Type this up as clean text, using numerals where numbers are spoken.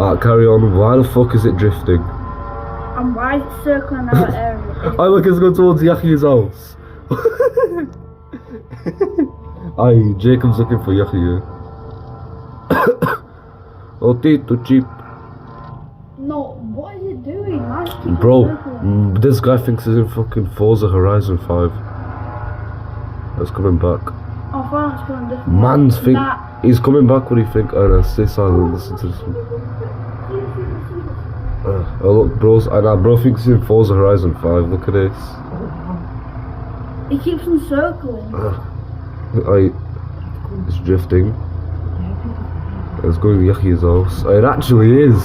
Alright, carry on. Why the fuck is it drifting? And why is it circling our area? I look, it's going towards Yahia's house. Aye, Jacob's looking for Yahia. Oh, Tito cheap. No, what is it doing? Why is it Bro, circling? this guy thinks he's in fucking Forza Horizon 5. That's coming back. I thought it's going different. Man's think Nah. he's coming back. What do you think? Oh, stay silent. Listen to this one. Oh look, bros. Bro thinks he's in Forza Horizon 5. Look at this. It keeps on circling. It's drifting. It's going to Yahia's house. It actually is.